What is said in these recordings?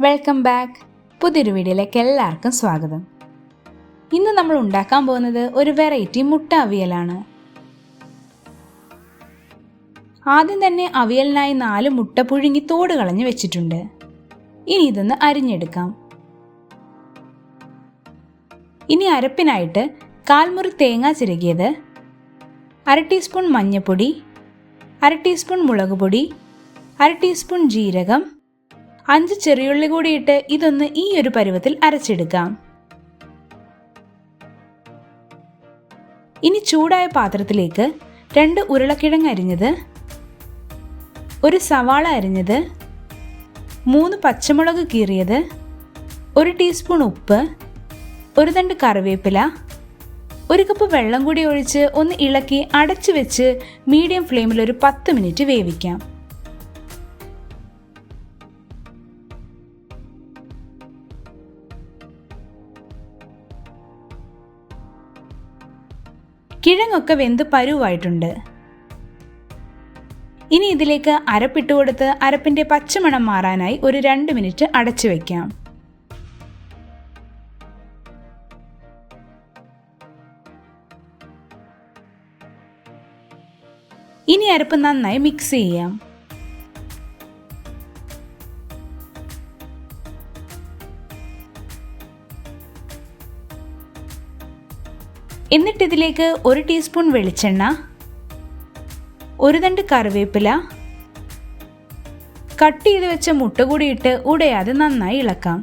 Welcome back. പുതിയൊരു വീഡിയോയിലേക്ക് എല്ലാവർക്കും സ്വാഗതം. ഇന്ന് നമ്മൾ ഉണ്ടാക്കാൻ പോകുന്നത് ഒരു വെറൈറ്റി മുട്ട അവിയലാണ്. ആദ്യം തന്നെ അവിയലിനായി 4 മുട്ട പുഴുങ്ങി തോട് കളഞ്ഞ് വെച്ചിട്ടുണ്ട്. ഇനി ഇതൊന്ന് അരിഞ്ഞെടുക്കാം. ഇനി അരപ്പിനായിട്ട് 1/4 മുറി തേങ്ങ ചിരകിയത്, 1/2 ടീസ്പൂൺ മഞ്ഞൾപ്പൊടി, 1/2 ടീസ്പൂൺ മുളക് പൊടി, 1/2 ടീസ്പൂൺ ജീരകം, 5 ചെറിയുള്ളി കൂടി ഇട്ട് ഇതൊന്ന് ഈ ഒരു പരുവത്തിൽ അരച്ചെടുക്കാം. ഇനി ചൂടായ പാത്രത്തിലേക്ക് 2 ഉരുളക്കിഴങ്ങ് അരിഞ്ഞത്, 1 സവാള അരിഞ്ഞത്, 3 പച്ചമുളക് കീറിയത്, 1 ടീസ്പൂൺ ഉപ്പ്, 1 തണ്ട് കറിവേപ്പില, 1 കപ്പ് വെള്ളം കൂടി ഒഴിച്ച് ഒന്ന് ഇളക്കി അടച്ചു വെച്ച് മീഡിയം ഫ്ലെയിമിൽ ഒരു 10 മിനിറ്റ് വേവിക്കാം. കിഴങ്ങൊക്കെ വെന്ത് പരുവായിട്ടുണ്ട്. ഇനി ഇതിലേക്ക് അരപ്പിട്ട് കൊടുത്ത് അരപ്പിന്റെ പച്ചമണം മാറാനായി ഒരു 2 മിനിറ്റ് അടച്ചു വയ്ക്കാം. ഇനി അരപ്പ് നന്നായി മിക്സ് ചെയ്യാം. എന്നിട്ട് ഇതിലേക്ക് 1 ടീസ്പൂൺ വെളിച്ചെണ്ണ, 1 തണ്ട് കറിവേപ്പില, കട്ട് ചെയ്ത് വെച്ച മുട്ട കൂടി ഇട്ട് ഉടയാതെ നന്നായി ഇളക്കാം.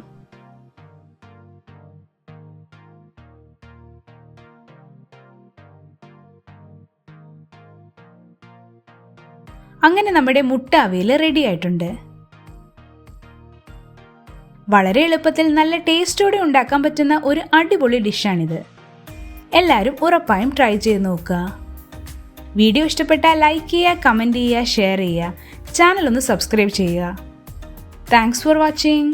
അങ്ങനെ നമ്മുടെ മുട്ട അവിയൽ റെഡി ആയിട്ടുണ്ട്. വളരെ എളുപ്പത്തിൽ നല്ല ടേസ്റ്റോടെ ഉണ്ടാക്കാൻ പറ്റുന്ന ഒരു അടിപൊളി ഡിഷാണിത്. എല്ലാവരും ഉറപ്പായും ട്രൈ ചെയ്ത് നോക്കുക. വീഡിയോ ഇഷ്ടപ്പെട്ടാൽ ലൈക്ക് ചെയ്യുക, കമൻറ്റ് ചെയ്യുക, ഷെയർ ചെയ്യുക. ചാനൽ ഒന്ന് സബ്സ്ക്രൈബ് ചെയ്യുക. Thanks for watching.